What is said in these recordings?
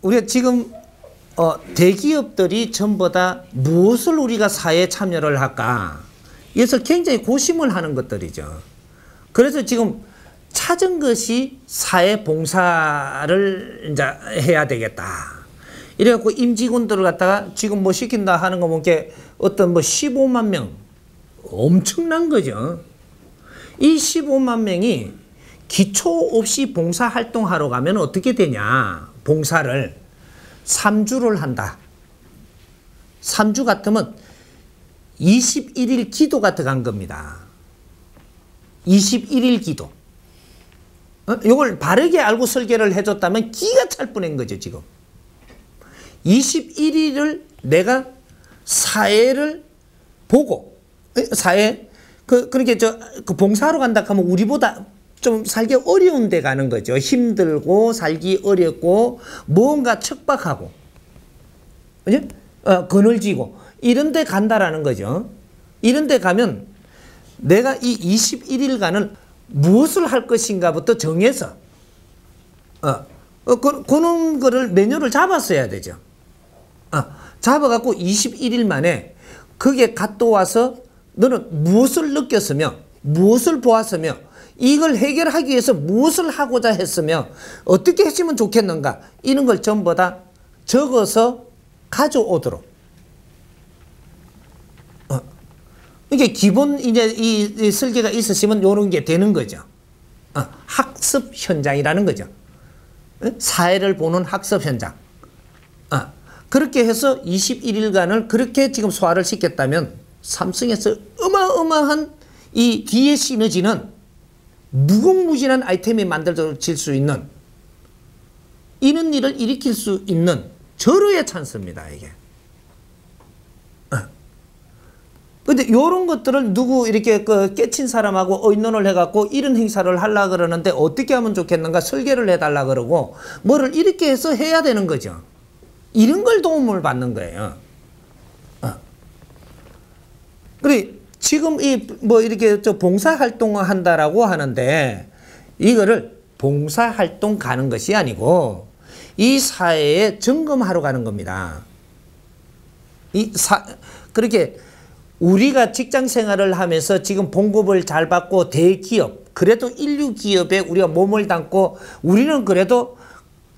우리가 지금 대기업들이 전부 다 무엇을 우리가 사회에 참여를 할까? 그래서 굉장히 고심을 하는 것들이죠. 그래서 지금 찾은 것이 사회 봉사를 이제 해야 되겠다. 이래갖고 임직원들을 갖다가 지금 뭐 시킨다 하는 거 보니까 어떤 뭐 15만 명. 엄청난 거죠. 이 15만 명이 기초 없이 봉사 활동하러 가면 어떻게 되냐. 봉사를 3주를 한다. 3주 같으면 21일 기도가 들어간 겁니다. 21일 기도. 이걸 바르게 알고 설계를 해줬다면 기가 찰 뻔한 거죠, 지금. 21일을 내가 사회를 보고, 사회, 그렇게 그 봉사하러 간다 하면 우리보다 좀 살기 어려운 데 가는 거죠. 힘들고, 살기 어렵고, 뭔가 척박하고, 그죠? 그늘지고, 이런 데 간다라는 거죠. 이런 데 가면 내가 이 21일간을 무엇을 할 것인가부터 정해서, 그런 거를 메뉴를 잡았어야 되죠. 잡아갖고 21일 만에 거기에 갔다 와서 너는 무엇을 느꼈으며, 무엇을 보았으며, 이걸 해결하기 위해서 무엇을 하고자 했으며, 어떻게 했으면 좋겠는가, 이런 걸 전부 다 적어서 가져오도록. 이게 기본 이제 이 설계가 있으시면 이런 게 되는 거죠. 학습 현장이라는 거죠. 사회를 보는 학습 현장. 그렇게 해서 21일간을 그렇게 지금 소화를 시켰다면 삼성에서 어마어마한 이 뒤에 시너지는 무궁무진한 아이템이 만들어질 수 있는, 이런 일을 일으킬 수 있는 절호의 찬스입니다, 이게. 근데 이런 것들을 누구 이렇게 깨친 사람하고 의논을 해갖고 이런 행사를 하려고 그러는데 어떻게 하면 좋겠는가 설계를 해달라 그러고 뭐를 이렇게 해서 해야 되는 거죠. 이런 걸 도움을 받는 거예요. 그래, 지금 뭐 이렇게 봉사활동을 한다라고 하는데 이거를 봉사활동 가는 것이 아니고 이 사회에 점검하러 가는 겁니다. 그렇게 우리가 직장 생활을 하면서 지금 봉급을 잘 받고 대기업, 그래도 인류 기업에 우리가 몸을 담고 우리는 그래도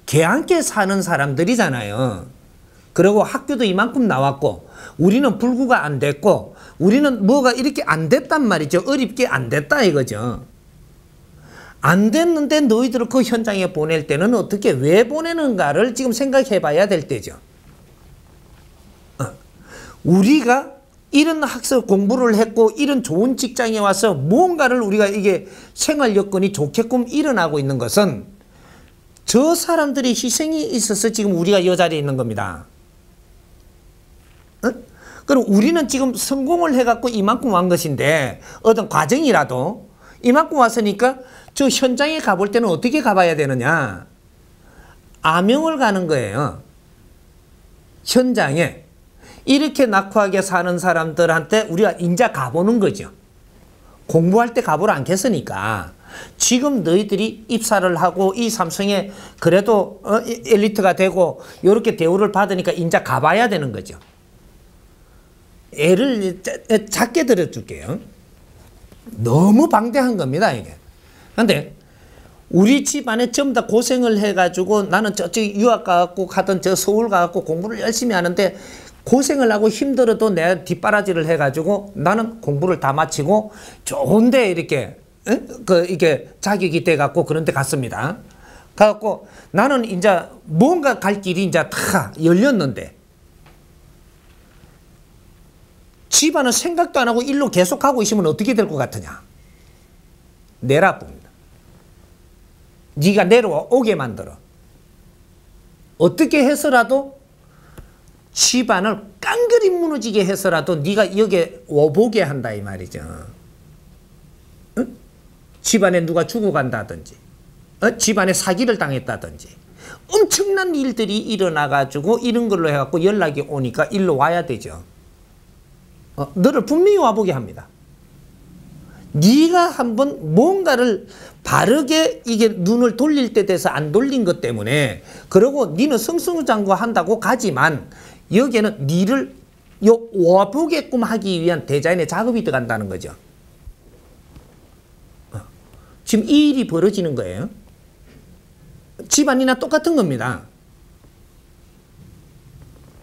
개함께 사는 사람들이잖아요. 그리고 학교도 이만큼 나왔고 우리는 불구가 안 됐고 우리는 뭐가 이렇게 안 됐단 말이죠. 어렵게 안 됐다 이거죠. 안 됐는데 너희들을 그 현장에 보낼 때는 어떻게 왜 보내는가를 지금 생각해 봐야 될 때죠. 우리가 이런 학습 공부를 했고 이런 좋은 직장에 와서 무언가를 우리가 이게 생활 여건이 좋게끔 일어나고 있는 것은 저 사람들이 희생이 있어서 지금 우리가 이 자리에 있는 겁니다. 그럼 우리는 지금 성공을 해갖고 이만큼 온 것인데 어떤 과정이라도 이만큼 왔으니까 저 현장에 가볼 때는 어떻게 가봐야 되느냐. 암영을 가는 거예요. 현장에. 이렇게 낙후하게 사는 사람들한테 우리가 인자 가보는 거죠. 공부할 때 가보러 않겠으니까 지금 너희들이 입사를 하고 이 삼성에 그래도 엘리트가 되고 이렇게 대우를 받으니까 인자 가봐야 되는 거죠. 예를 작게 들어줄게요. 너무 방대한 겁니다, 이게. 근데 우리 집안에 전부 다 고생을 해가지고 나는 저쪽 유학 가갖고 가든 저 서울 가갖고 공부를 열심히 하는데 고생을 하고 힘들어도 내가 뒷바라지를 해가지고 나는 공부를 다 마치고 좋은데 이렇게 이게 자격이 돼갖고 그런 데 갔습니다. 가갖고 나는 이제 뭔가 갈 길이 이제 다 열렸는데 집안은 생각도 안 하고 일로 계속 가고 있으면 어떻게 될 것 같으냐. 내라쁩니다. 네가 내려오게 만들어. 어떻게 해서라도 집안을 깡그리 무너지게 해서라도 네가 여기에 오보게 한다 이 말이죠. 응? 집안에 누가 죽어간다든지 집안에 사기를 당했다든지 엄청난 일들이 일어나가지고 이런 걸로 해갖고 연락이 오니까 일로 와야 되죠. 너를 분명히 와보게 합니다. 네가 한번 뭔가를 바르게 이게 눈을 돌릴 때 돼서 안 돌린 것 때문에 그러고 니는 승승장구한다고 가지만 여기에는 니를 와보게끔 하기 위한 디자인의 작업이 들어간다는 거죠. 지금 이 일이 벌어지는 거예요. 집안이나 똑같은 겁니다.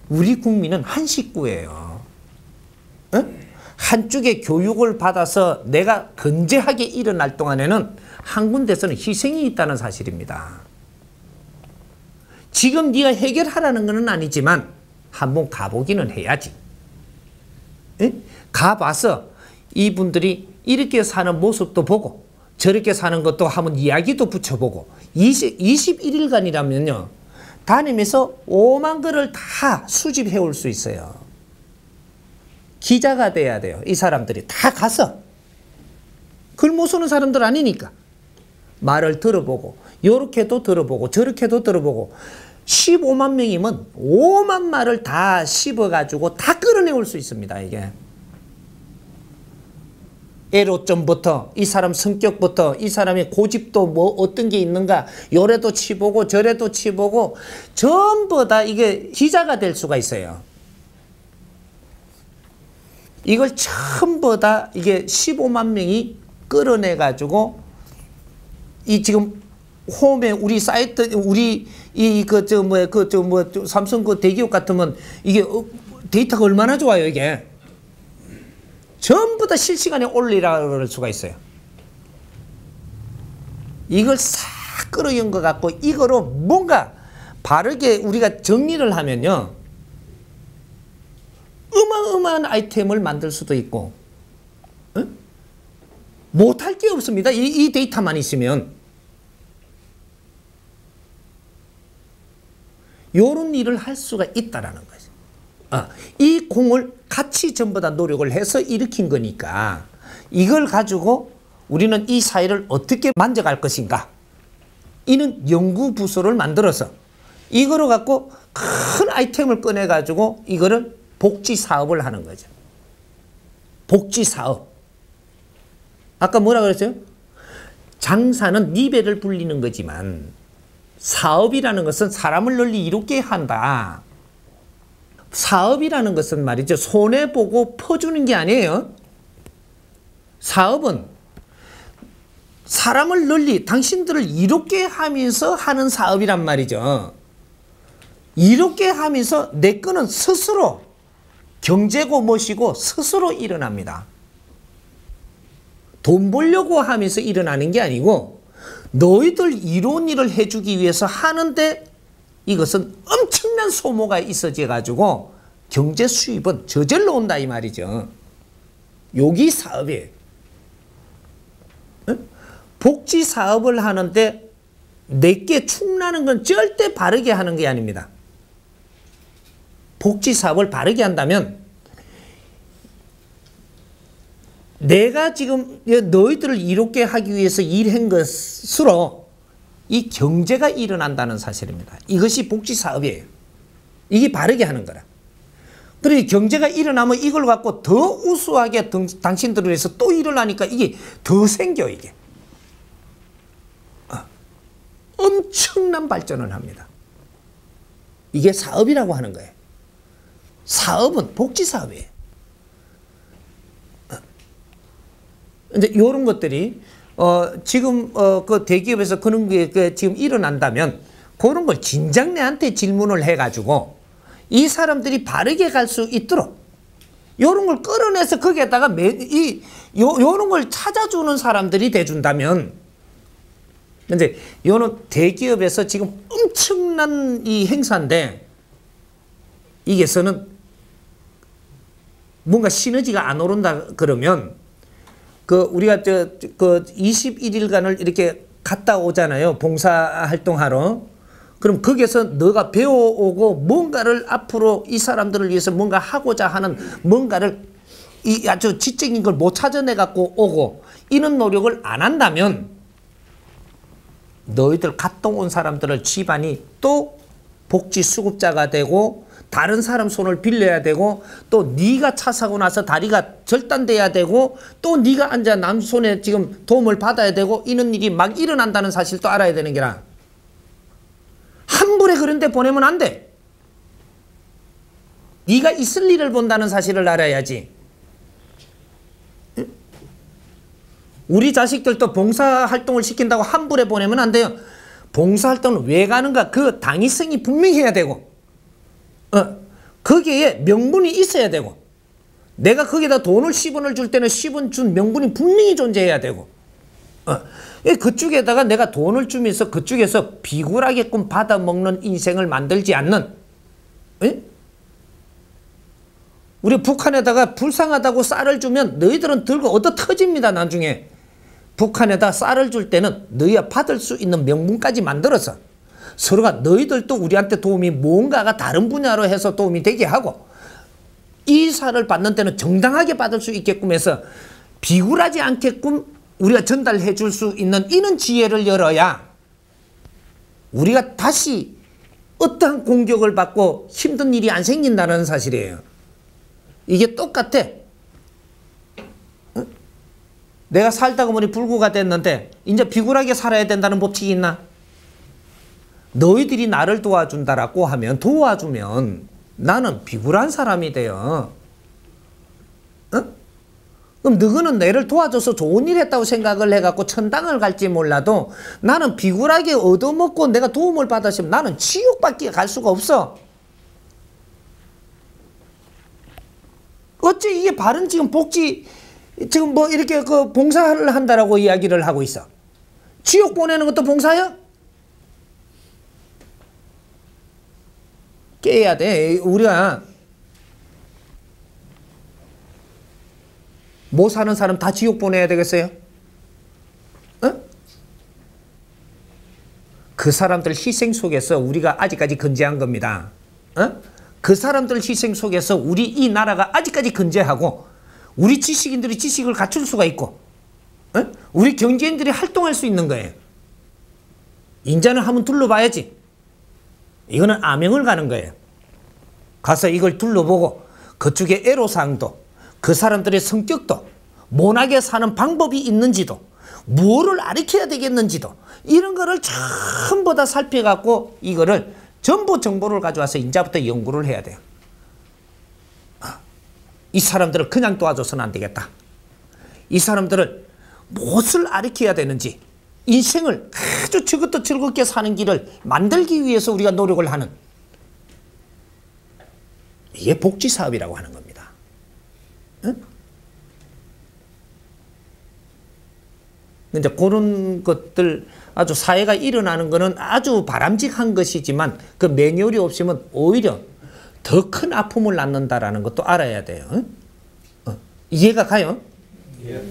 우리 국민은 한 식구예요. 한쪽에 교육을 받아서 내가 건재하게 일어날 동안에는 한 군데서는 희생이 있다는 사실입니다. 지금 네가 해결하라는 건 아니지만 한번 가보기는 해야지. 가봐서 이분들이 이렇게 사는 모습도 보고 저렇게 사는 것도 한번 이야기도 붙여보고 21일간이라면요. 다니면서 5만 글을 다 수집해 올 수 있어요. 기자가 돼야 돼요. 이 사람들이 다 가서. 글 못 쓰는 사람들 아니니까. 말을 들어보고 요렇게도 들어보고 저렇게도 들어보고 15만 명이면 5만 말을 다 씹어가지고 다 끌어내올 수 있습니다. 이게. 애로점부터 이 사람 성격부터 이 사람의 고집도 뭐 어떤 게 있는가 요래도 치보고 저래도 치보고 전부 다 이게 기자가 될 수가 있어요. 이걸 전부 다 이게 15만 명이 끌어내 가지고 이 지금 홈에 우리 사이트 우리 삼성 그 대기업 같으면 이게 데이터가 얼마나 좋아요 이게. 전부 다 실시간에 올리라고 그럴 수가 있어요. 이걸 싹 끌어연 것 같고 이거로 뭔가 바르게 우리가 정리를 하면요. 어마어마한 아이템을 만들 수도 있고 못할 게 없습니다. 이 데이터만 있으면. 요런 일을 할 수가 있다라는 거죠. 이 공을 같이 전부 다 노력을 해서 일으킨 거니까 이걸 가지고 우리는 이 사회를 어떻게 만져갈 것인가. 이는 연구부서를 만들어서 이거를 갖고 큰 아이템을 꺼내 가지고 이거를 복지 사업을 하는 거죠. 복지 사업. 아까 뭐라 그랬어요? 장사는 네 배를 불리는 거지만 사업이라는 것은 사람을 널리 이롭게 한다. 사업이라는 것은 말이죠. 손해보고 퍼주는 게 아니에요. 사업은 사람을 널리 당신들을 이롭게 하면서 하는 사업이란 말이죠. 이롭게 하면서 내 거는 스스로 경제고 무엇이고 스스로 일어납니다. 돈 벌려고 하면서 일어나는 게 아니고 너희들 이로운 일을 해주기 위해서 하는데 이것은 엄청난 소모가 있어져 가지고 경제 수입은 저절로 온다 이 말이죠. 여기 사업이에요. 복지 사업을 하는데 내게 축나는 건 절대 바르게 하는 게 아닙니다. 복지 사업을 바르게 한다면 내가 지금 너희들을 이롭게 하기 위해서 일한 것으로 이 경제가 일어난다는 사실입니다. 이것이 복지 사업이에요. 이게 바르게 하는 거라. 그러니 경제가 일어나면 이걸 갖고 더 우수하게 당신들을 위해서 또 일어나니까 이게 더 생겨 이게. 엄청난 발전을 합니다. 이게 사업이라고 하는 거예요. 사업은 복지 사업이에요. 이제 이런 것들이 지금 그 대기업에서 그런 게 지금 일어난다면 그런 걸 진작 내한테 질문을 해가지고 이 사람들이 바르게 갈 수 있도록 이런 걸 끌어내서 거기에다가 이런 걸 찾아주는 사람들이 돼준다면 이제 이런 대기업에서 지금 엄청난 이 행사인데 이게서는 뭔가 시너지가 안 오른다 그러면 우리가 그 21일간을 이렇게 갔다 오잖아요. 봉사활동하러. 그럼 거기서 너가 배워오고 뭔가를 앞으로 이 사람들을 위해서 뭔가 하고자 하는 뭔가를 이 아주 지적인 걸 못 찾아내 갖고 오고 이런 노력을 안 한다면 너희들 갔다 온 사람들을 집안이 또 복지 수급자가 되고 다른 사람 손을 빌려야 되고 또 네가 차 사고 나서 다리가 절단돼야 되고 또 네가 앉아 남 손에 지금 도움을 받아야 되고 이런 일이 막 일어난다는 사실도 알아야 되는 게라. 함부로 그런 데 보내면 안 돼. 네가 있을 일을 본다는 사실을 알아야지. 우리 자식들도 봉사활동을 시킨다고 함부로 보내면 안 돼요. 봉사활동은 왜 가는가 그 당위성이 분명히 해야 되고 거기에 명분이 있어야 되고 내가 거기다 돈을 10원을 줄 때는 10원 준 명분이 분명히 존재해야 되고 그쪽에다가 내가 돈을 주면서 그쪽에서 비굴하게끔 받아먹는 인생을 만들지 않는 우리 북한에다가 불쌍하다고 쌀을 주면 너희들은 들고 얻어 터집니다. 나중에 북한에다 쌀을 줄 때는 너희가 받을 수 있는 명분까지 만들어서 서로가 너희들도 우리한테 도움이 뭔가가 다른 분야로 해서 도움이 되게 하고 이 쌀을 받는 때는 정당하게 받을 수 있게끔 해서 비굴하지 않게끔 우리가 전달해 줄 수 있는 이런 지혜를 열어야 우리가 다시 어떠한 공격을 받고 힘든 일이 안 생긴다는 사실이에요. 이게 똑같아. 내가 살다가 보니 불구가 됐는데 이제 비굴하게 살아야 된다는 법칙이 있나? 너희들이 나를 도와준다라고 하면 도와주면 나는 비굴한 사람이 돼요. 그럼 너희는 나를 도와줘서 좋은 일 했다고 생각을 해갖고 천당을 갈지 몰라도 나는 비굴하게 얻어먹고 내가 도움을 받았으면 나는 지옥밖에 갈 수가 없어. 어째 이게 바른 지금 복지 지금 뭐 이렇게 그 봉사를 한다라고 이야기를 하고 있어. 지옥 보내는 것도 봉사야? 깨야 돼. 우리가 못 사는 사람 다 지옥 보내야 되겠어요? 그 사람들 희생 속에서 우리가 아직까지 건재한 겁니다. 그 사람들 희생 속에서 우리 이 나라가 아직까지 건재하고 우리 지식인들이 지식을 갖출 수가 있고 우리 경제인들이 활동할 수 있는 거예요. 인자는 한번 둘러봐야지. 이거는 암행을 가는 거예요. 가서 이걸 둘러보고 그쪽의 애로사항도 그 사람들의 성격도 모나게 사는 방법이 있는지도 뭐를 가르쳐야 되겠는지도 이런 거를 전부 다 살펴갖고 이거를 전부 정보를 가져와서 인자부터 연구를 해야 돼요. 이 사람들을 그냥 도와줘서는 안 되겠다. 이 사람들을 무엇을 가르쳐야 되는지 인생을 아주 저것도 즐겁게 사는 길을 만들기 위해서 우리가 노력을 하는 이게 복지사업이라고 하는 겁니다. 이제 그런 것들 아주 사회가 일어나는 것은 아주 바람직한 것이지만 그 매뉴얼이 없으면 오히려 더 큰 아픔을 낳는다라는 것도 알아야 돼요. 이해가 가요? 예.